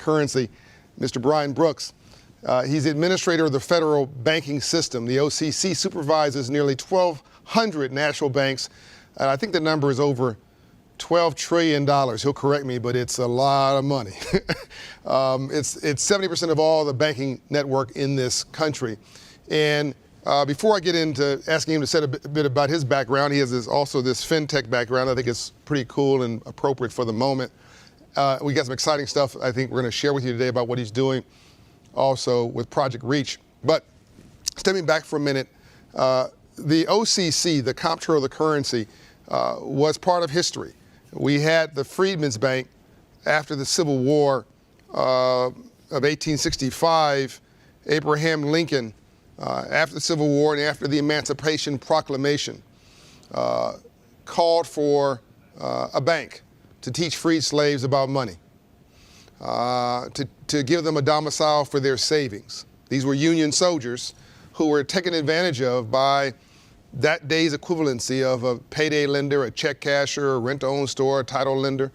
currency, Mr. Brian Brooks. He's the administrator of the federal banking system. The OCC supervises nearly 1,200 national banks. And I think the number is over $12 trillion. He'll correct me, but it's a lot of money. It's 70% of all the banking network in this country. And before I get into asking him to say a bit about his background, he has also this fintech background. I think it's pretty cool and appropriate for the moment. We got some exciting stuff I think we're going to share with you today about what he's doing also with Project Reach. But stepping back for a minute, the OCC, the Comptroller of the Currency, was part of history. We had the Freedmen's Bank after the Civil War of 1865, Abraham Lincoln, after the Civil War and after the Emancipation Proclamation, called for a bank to teach freed slaves about money, to give them a domicile for their savings. These were Union soldiers who were taken advantage of by that day's equivalency of a payday lender, a check casher, a rent-to-own store, a title lender.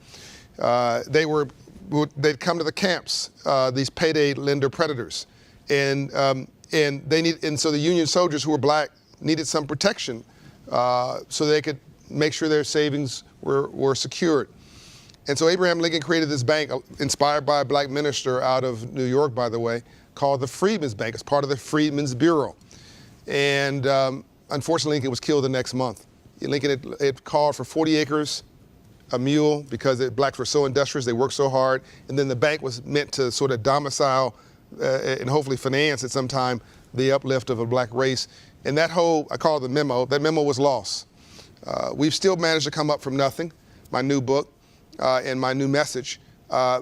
They'd come to the camps, these payday lender predators, and so the Union soldiers who were black needed some protection so they could make sure their savings were secured. And so Abraham Lincoln created this bank, inspired by a black minister out of New York, by the way, called the Freedmen's Bank. It's part of the Freedmen's Bureau. And unfortunately, Lincoln was killed the next month. Lincoln had called for 40 acres, a mule, because blacks were so industrious, they worked so hard. And then the bank was meant to sort of domicile and hopefully finance at some time the uplift of a black race. And that whole, I call it the memo, that memo was lost. We've still managed to come up from nothing. My new book and my new message.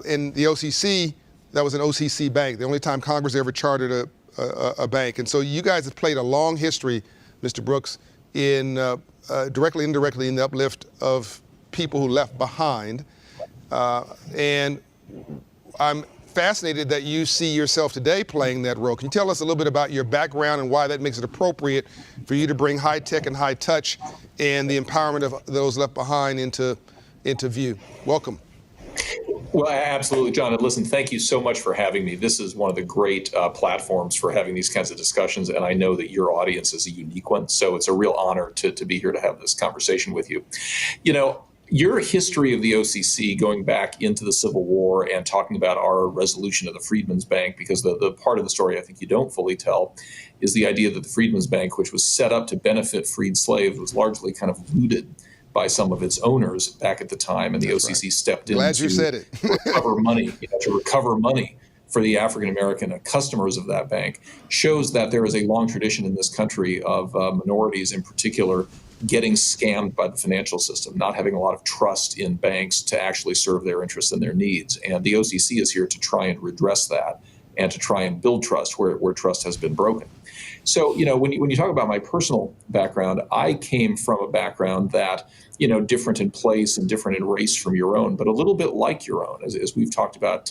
In the OCC, that was an OCC bank, the only time Congress ever chartered a bank. And so you guys have played a long history, Mr. Brooks, in directly and indirectly in the uplift of people who left behind. And I'm fascinated that you see yourself today playing that role. Can you tell us a little bit about your background and why that makes it appropriate for you to bring high tech and high touch and the empowerment of those left behind into view? Welcome. Well, absolutely, John. And listen, thank you so much for having me. This is one of the great platforms for having these kinds of discussions, and I know that your audience is a unique one, so it's a real honor to be here to have this conversation with you. You know, your history of the OCC going back into the Civil War and talking about our resolution of the Freedmen's Bank, because the part of the story I think you don't fully tell is the idea that the Freedmen's Bank, which was set up to benefit freed slaves, was largely kind of looted by some of its owners back at the time, and the OCC stepped in to recover money for the African-American customers of that bank, shows that there is a long tradition in this country of minorities in particular getting scammed by the financial system, not having a lot of trust in banks to actually serve their interests and their needs. And the OCC is here to try and redress that and to try and build trust where trust has been broken. So, you know, when you talk about my personal background, I came from a background that, you know, different in place and different in race from your own, but a little bit like your own, as we've talked about,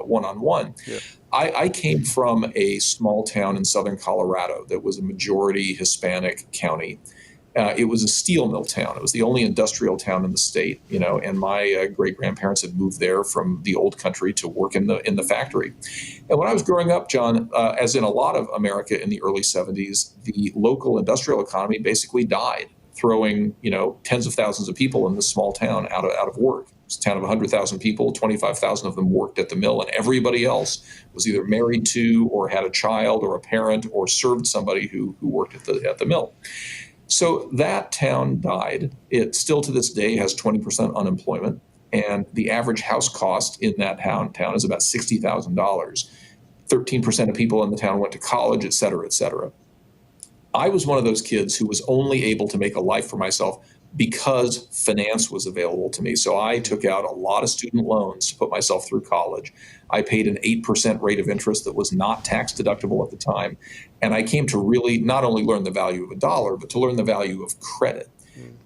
one-on-one. Yeah. I came from a small town in southern Colorado that was a majority Hispanic county. It was a steel mill town. It was the only industrial town in the state, you know, and my great-grandparents had moved there from the old country to work in the factory. And when I was growing up, John, as in a lot of America in the early 70s, the local industrial economy basically died, throwing, you know, tens of thousands of people in this small town out of work. It was a town of 100,000 people, 25,000 of them worked at the mill, and everybody else was either married to or had a child or a parent or served somebody who worked at the mill. So that town died. It still to this day has 20% unemployment, and the average house cost in that town is about $60,000. 13% of people in the town went to college, et cetera, et cetera. I was one of those kids who was only able to make a life for myself because finance was available to me. So I took out a lot of student loans to put myself through college. I paid an 8% rate of interest that was not tax deductible at the time. And I came to really not only learn the value of a dollar, but to learn the value of credit.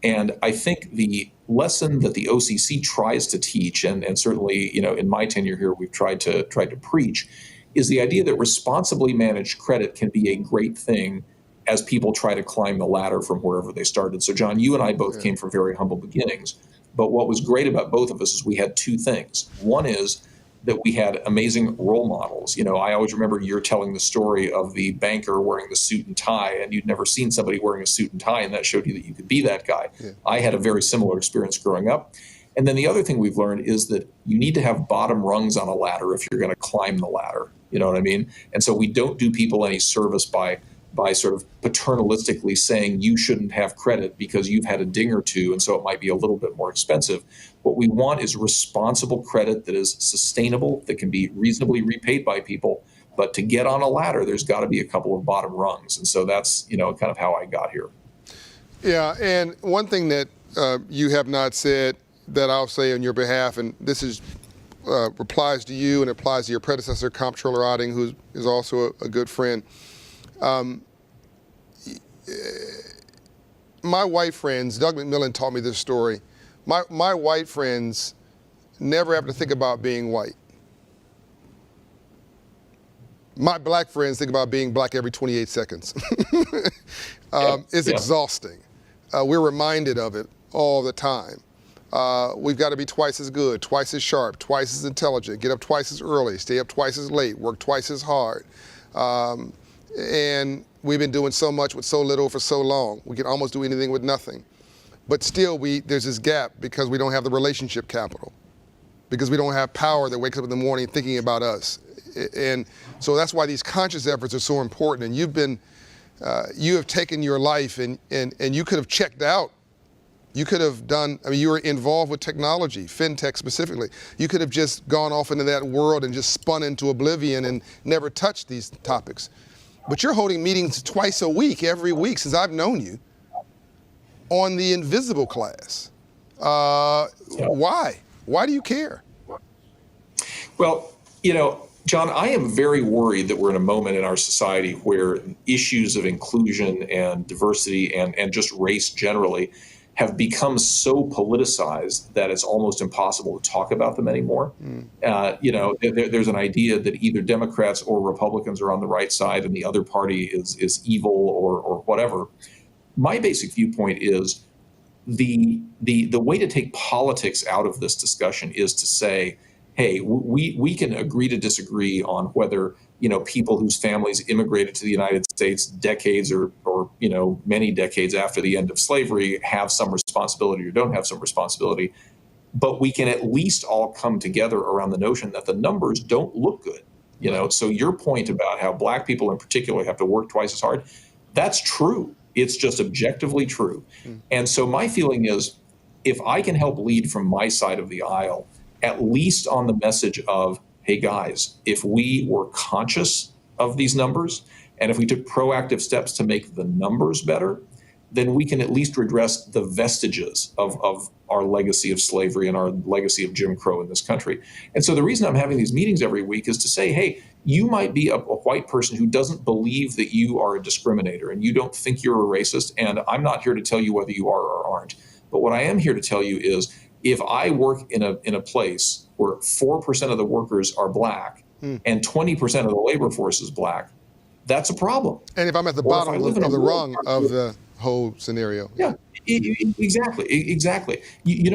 And I think the lesson that the OCC tries to teach, and certainly, you know, in my tenure here, we've tried to preach, is the idea that responsibly managed credit can be a great thing as people try to climb the ladder from wherever they started. So, John, you and I both came from very humble beginnings. But what was great about both of us is we had two things. One is that we had amazing role models. I always remember you're telling the story of the banker wearing the suit and tie, and you'd never seen somebody wearing a suit and tie, and that showed you that you could be that guy. Yeah. I had a very similar experience growing up. And then the other thing we've learned is that you need to have bottom rungs on a ladder if you're going to climb the ladder. You know what I mean? And so we don't do people any service by sort of paternalistically saying you shouldn't have credit because you've had a ding or two, and so it might be a little bit more expensive. What we want is responsible credit that is sustainable, that can be reasonably repaid by people. But to get on a ladder, there's got to be a couple of bottom rungs. And so that's, kind of how I got here. Yeah, and one thing that you have not said that I'll say on your behalf, and this is applies to you and applies to your predecessor, Comptroller Otting, who is also a good friend. My white friends, Doug McMillan taught me this story. My white friends never have to think about being white. My black friends think about being black every 28 seconds. It's exhausting. We're reminded of it all the time. We've got to be twice as good, twice as sharp, twice as intelligent, get up twice as early, stay up twice as late, work twice as hard. And we've been doing so much with so little for so long. We can almost do anything with nothing. But still, there's this gap because we don't have the relationship capital, because we don't have power that wakes up in the morning thinking about us. And so that's why these conscious efforts are so important. And you have taken your life and you could have checked out. You could have done, you were involved with technology, fintech specifically. You could have just gone off into that world and just spun into oblivion and never touched these topics. But you're holding meetings twice a week, every week since I've known you, on the invisible class. Why? Why do you care? Well, John, I am very worried that we're in a moment in our society where issues of inclusion and diversity and just race generally have become so politicized that it's almost impossible to talk about them anymore. There's an idea that either Democrats or Republicans are on the right side and the other party is evil or whatever. My basic viewpoint is the way to take politics out of this discussion is to say, hey, we can agree to disagree on whether people whose families immigrated to the United States decades or many decades after the end of slavery have some responsibility or don't have some responsibility. But we can at least all come together around the notion that the numbers don't look good. So your point about how black people in particular have to work twice as hard, that's true. It's just objectively true. And so my feeling is, if I can help lead from my side of the aisle, at least on the message of, hey guys, if we were conscious of these numbers and if we took proactive steps to make the numbers better, then we can at least redress the vestiges of our legacy of slavery and our legacy of Jim Crow in this country. And so the reason I'm having these meetings every week is to say, hey, you might be a white person who doesn't believe that you are a discriminator and you don't think you're a racist, and I'm not here to tell you whether you are or aren't. But what I am here to tell you is, if I work in a place where 4% of the workers are black and 20% of the labor force is black, that's a problem. And if I'm at the bottom of the rung of the whole scenario. Yeah, exactly.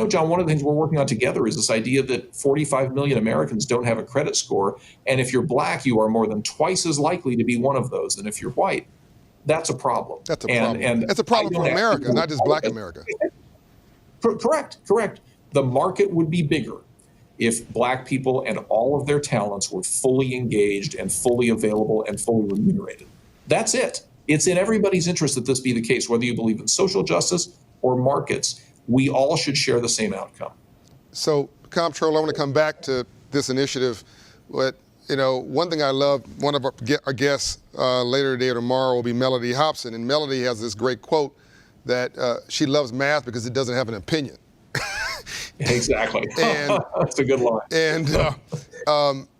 John, one of the things we're working on together is this idea that 45 million Americans don't have a credit score. And if you're black, you are more than twice as likely to be one of those than if you're white. That's a problem. That's a problem. And it's a problem for America, not just black America. Correct. The market would be bigger if black people and all of their talents were fully engaged and fully available and fully remunerated. That's it. It's in everybody's interest that this be the case, whether you believe in social justice or markets. We all should share the same outcome. So, Comptroller, I want to come back to this initiative. But, one thing I love, one of our guests later today or tomorrow will be Melody Hobson. And Melody has this great quote that she loves math because it doesn't have an opinion. Exactly. And that's a good line.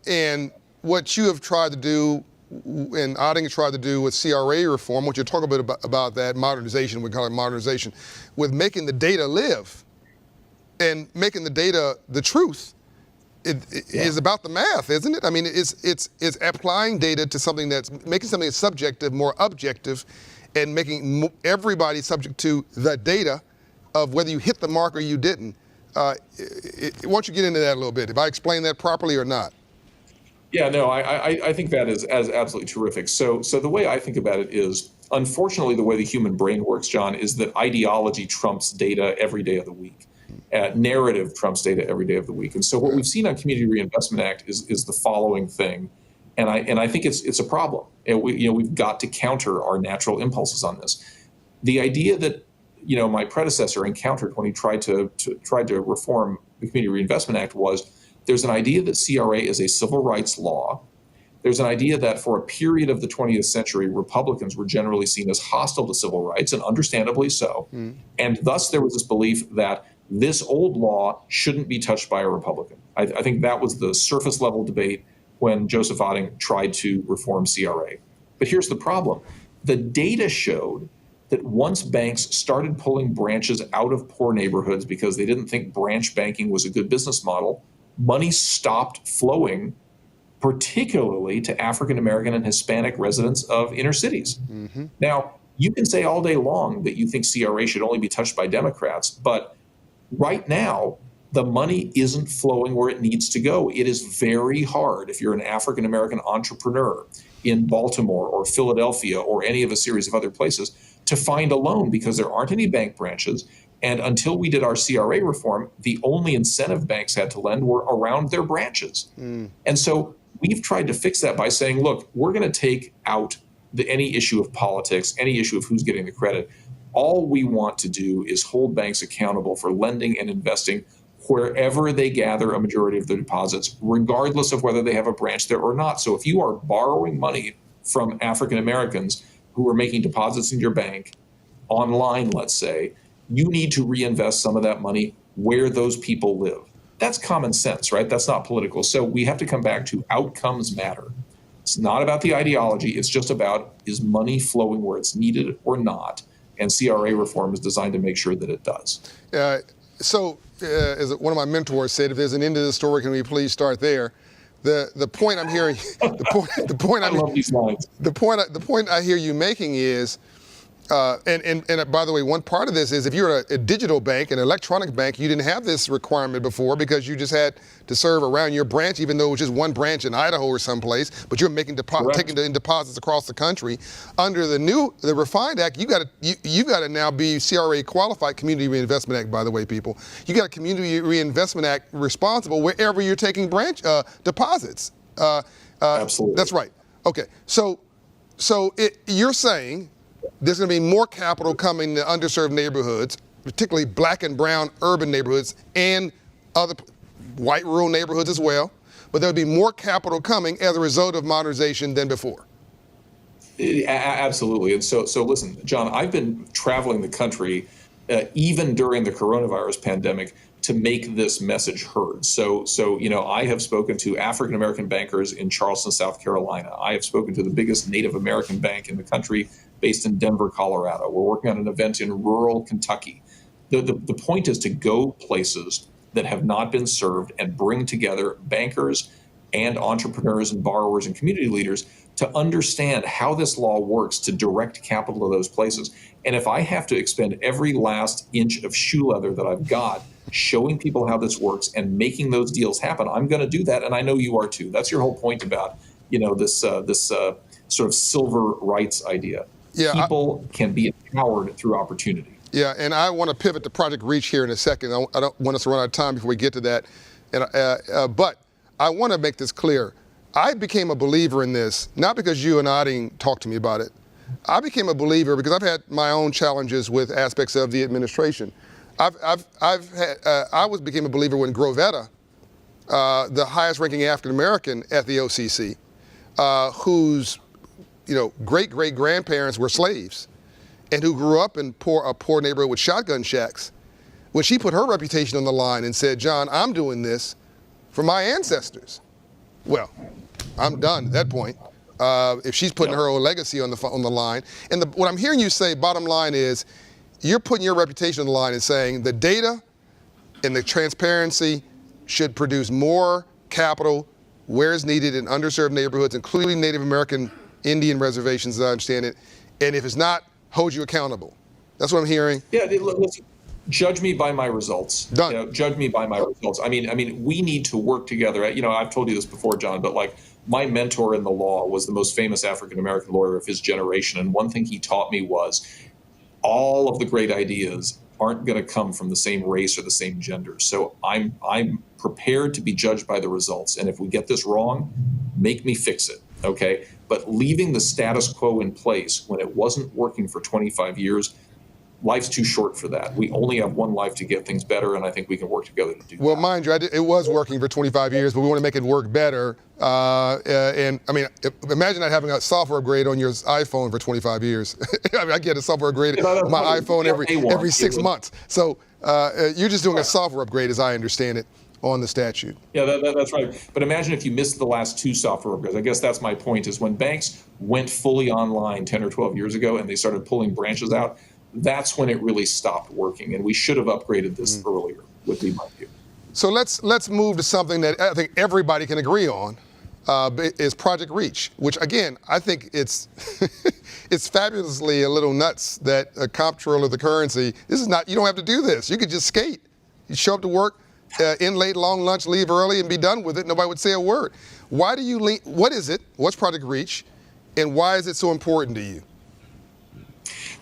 And what you have tried to do, and Otting tried to do with CRA reform, which you'll talk a bit about that, modernization, we call it modernization, with making the data live and making the data the truth. It is about the math, isn't it? I mean, it's applying data to something making something that's subjective more objective, and making everybody subject to the data of whether you hit the mark or you didn't. Why don't you get into that a little bit? If I explain that properly or not? Yeah, no, I think that is as absolutely terrific. So the way I think about it is, unfortunately, the way the human brain works, John, is that ideology trumps data every day of the week. Narrative trumps data every day of the week. And so what Yeah. we've seen on Community Reinvestment Act is the following thing, and I think it's a problem. And we've got to counter our natural impulses on this. The idea that my predecessor encountered when he tried to reform the Community Reinvestment Act was, there's an idea that CRA is a civil rights law. There's an idea that for a period of the 20th century, Republicans were generally seen as hostile to civil rights, and understandably so. And thus there was this belief that this old law shouldn't be touched by a Republican. I think that was the surface level debate when Joseph Otting tried to reform CRA. But here's the problem. The data showed that once banks started pulling branches out of poor neighborhoods because they didn't think branch banking was a good business model, money stopped flowing, particularly to African American and Hispanic residents of inner cities. Now, you can say all day long that you think CRA should only be touched by Democrats, but right now, the money isn't flowing where it needs to go. It is very hard if you're an African American entrepreneur in Baltimore or Philadelphia or any of a series of other places to find a loan, because there aren't any bank branches. And until we did our CRA reform, the only incentive banks had to lend were around their branches. And so we've tried to fix that by saying, look, we're going to take out any issue of politics, any issue of who's getting the credit. All we want to do is hold banks accountable for lending and investing wherever they gather a majority of their deposits, regardless of whether they have a branch there or not. So if you are borrowing money from African Americans who are making deposits in your bank online, let's say, you need to reinvest some of that money where those people live. That's common sense, right? That's not political. So we have to come back to outcomes matter. It's not about the ideology. It's just about, is money flowing where it's needed or not? And CRA reform is designed to make sure that it does. As one of my mentors said, if there's an end to the story, can we please start there? The point I'm hearing, the point I love these lines. The point I hear you making is, and by the way, one part of this is, if you're a digital bank, an electronic bank, you didn't have this requirement before because you just had to serve around your branch, even though it was just one branch in Idaho or someplace, but you're making taking in deposits across the country. Under the Refined Act, you got to now be CRA qualified. Community Reinvestment Act, by the way, people. You got a Community Reinvestment Act responsible wherever you're taking branch deposits. Absolutely. That's right. Okay. So you're saying there's going to be more capital coming to underserved neighborhoods, particularly black and brown urban neighborhoods and other white rural neighborhoods as well, but there'll be more capital coming as a result of modernization than before. Absolutely. And so listen, John, I've been traveling the country even during the coronavirus pandemic to make this message heard. So I have spoken to African American bankers in Charleston, South Carolina. I have spoken to the biggest Native American bank in the country, based in Denver, Colorado. We're working on an event in rural Kentucky. The point is to go places that have not been served and bring together bankers and entrepreneurs and borrowers and community leaders to understand how this law works to direct capital to those places. And if I have to expend every last inch of shoe leather that I've got showing people how this works and making those deals happen, I'm going to do that. And I know you are too. That's your whole point about, this sort of silver rights idea. Yeah, people can be empowered through opportunity. Yeah, and I want to pivot to Project Reach here in a second. I don't want us to run out of time before we get to that. But I want to make this clear. I became a believer in this, not because you and Otting talked to me about it. I became a believer because I've had my own challenges with aspects of the administration. I became a believer when Grovetta, the highest ranking African American at the OCC, whose great-great-grandparents were slaves and who grew up in a poor neighborhood with shotgun shacks, when she put her reputation on the line and said, John, I'm doing this for my ancestors. Well, I'm done at that point. If she's putting her own legacy on the line. And what I'm hearing you say, bottom line is, you're putting your reputation on the line and saying the data and the transparency should produce more capital where it's needed in underserved neighborhoods, including Native American Indian reservations, as I understand it. And if it's not, hold you accountable. That's what I'm hearing. Yeah, listen, Judge me by my results. Done. Judge me by my results. I mean, we need to work together. I've told you this before, John, but like my mentor in the law was the most famous African-American lawyer of his generation. And one thing he taught me was all of the great ideas aren't going to come from the same race or the same gender. So I'm prepared to be judged by the results. And if we get this wrong, make me fix it. Okay. But leaving the status quo in place when it wasn't working for 25 years, life's too short for that. We only have one life to get things better, and I think we can work together to do that. Well, mind you, it was working for 25 years, but we want to make it work better. And I mean, imagine not having a software upgrade on your iPhone for 25 years. I mean, I get a software upgrade on my iPhone every 6 months. So you're just doing a software upgrade, as I understand it, on the statute. Yeah, that's right. But imagine if you missed the last two software upgrades. I guess that's my point, is when banks went fully online 10 or 12 years ago and they started pulling branches out, that's when it really stopped working, and we should have upgraded this earlier, would be my view. So let's move to something that I think everybody can agree on, is Project Reach, which again, I think it's it's fabulously a little nuts that a comptroller of the currency, this is not, you don't have to do this. You could just skate. You show up to work, in late, long lunch, leave early, and be done with it. Nobody would say a word. Why do you what is it? What's Project Reach? And why is it so important to you?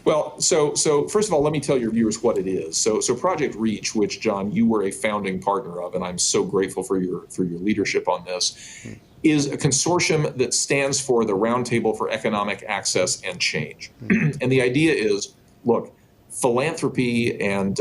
Well, so first of all, let me tell your viewers what it is. So Project Reach, which, John, you were a founding partner of, and I'm so grateful for your leadership on this, is a consortium that stands for the Roundtable for Economic Access and Change. And the idea is, look, philanthropy and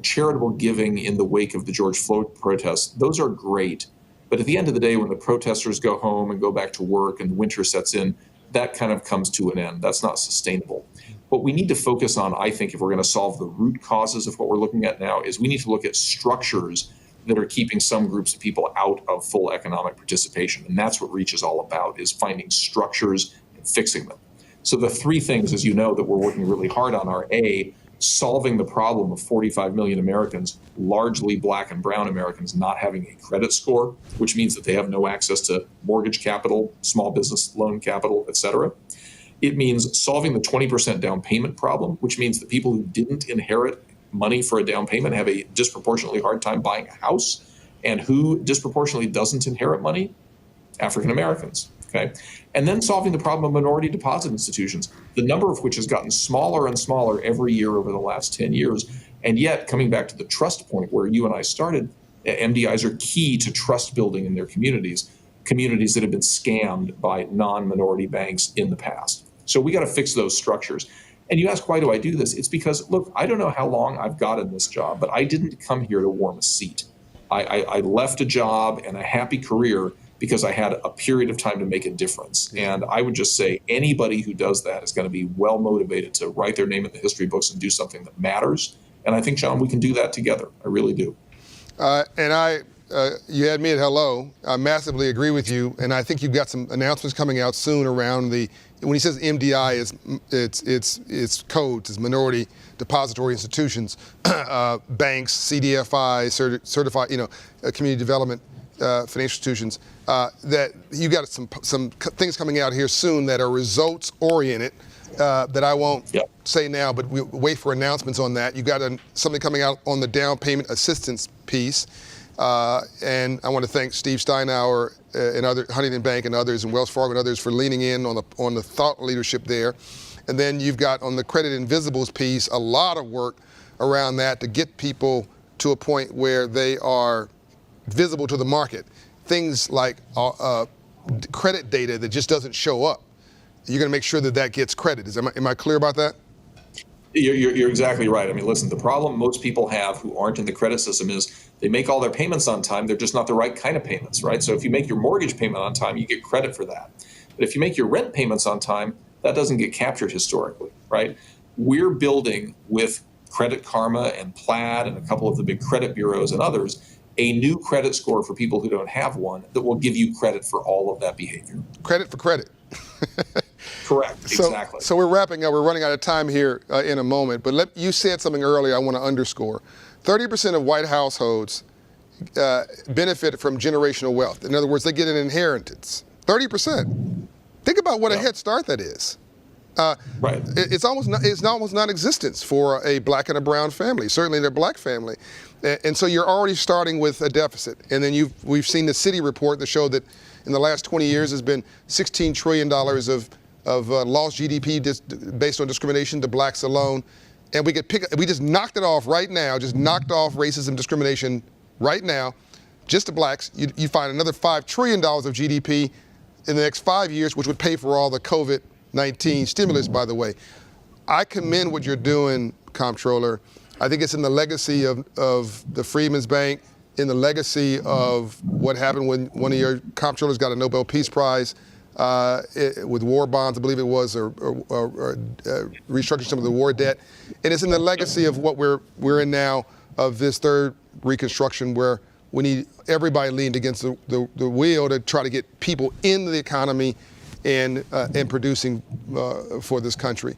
charitable giving in the wake of the George Floyd protests, those are great. But at the end of the day, when the protesters go home and go back to work and winter sets in, that kind of comes to an end. That's not sustainable. What we need to focus on, I think, if we're going to solve the root causes of what we're looking at now, is we need to look at structures that are keeping some groups of people out of full economic participation. And that's what Reach is all about, is finding structures and fixing them. So the three things, as you know, that we're working really hard on are A, solving the problem of 45 million Americans, largely Black and brown Americans, not having a credit score, which means that they have no access to mortgage capital, small business loan capital, et cetera. It means solving the 20% down payment problem, which means that people who didn't inherit money for a down payment have a disproportionately hard time buying a house. And who disproportionately doesn't inherit money? African Americans. Okay. And then solving the problem of minority deposit institutions, the number of which has gotten smaller and smaller every year over the last 10 years. And yet, coming back to the trust point where you and I started, MDIs are key to trust building in their communities that have been scammed by non-minority banks in the past. So we got to fix those structures. And you ask, why do I do this? It's because, look, I don't know how long I've got in this job, but I didn't come here to warm a seat. I left a job and a happy career because I had a period of time to make a difference. And I would just say anybody who does that is going to be well motivated to write their name in the history books and do something that matters. And I think, John, we can do that together. I really do. You had me at hello. I massively agree with you, and I think you've got some announcements coming out soon around when he says MDI, it's codes, it's minority depository institutions, banks, CDFI, certified, community development financial institutions. That you got some things coming out here soon that are results oriented. That I won't say now, but we'll wait for announcements on that. You got something coming out on the down payment assistance piece. And I want to thank Steve Steinauer and Huntington Bank and others, and Wells Fargo and others for leaning in on the thought leadership there. And then you've got on the credit invisibles piece a lot of work around that to get people to a point where they are visible to the market. Things like credit data that just doesn't show up. You're going to make sure that gets credit. Am I clear about that? You're exactly right. I mean, listen, the problem most people have who aren't in the credit system is they make all their payments on time. They're just not the right kind of payments, right? So if you make your mortgage payment on time, you get credit for that. But if you make your rent payments on time, that doesn't get captured historically, right? We're building with Credit Karma and Plaid and a couple of the big credit bureaus and others, a new credit score for people who don't have one that will give you credit for all of that behavior. Credit for credit. Correct, exactly. So we're wrapping up. We're running out of time here in a moment, but you said something earlier I want to underscore. 30% of white households benefit from generational wealth. In other words, they get an inheritance. 30%. Think about what a head start that is. Right. It's almost non-existent for a black and a brown family, certainly their black family. And so you're already starting with a deficit. And then we've seen the city report that showed that in the last 20 years has been $16 trillion of lost GDP based on discrimination to blacks alone. And we just knocked it off right now, just knocked off racism, discrimination right now, just to blacks. You find another $5 trillion of GDP in the next 5 years, which would pay for all the COVID-19 stimulus, by the way. I commend what you're doing, Comptroller. I think it's in the legacy of the Freedmen's Bank, in the legacy of what happened when one of your comptrollers got a Nobel Peace Prize with war bonds, I believe it was, or restructuring some of the war debt. And it's in the legacy of what we're in now, of this third Reconstruction, where we need everybody leaned against the wheel to try to get people into the economy and producing for this country.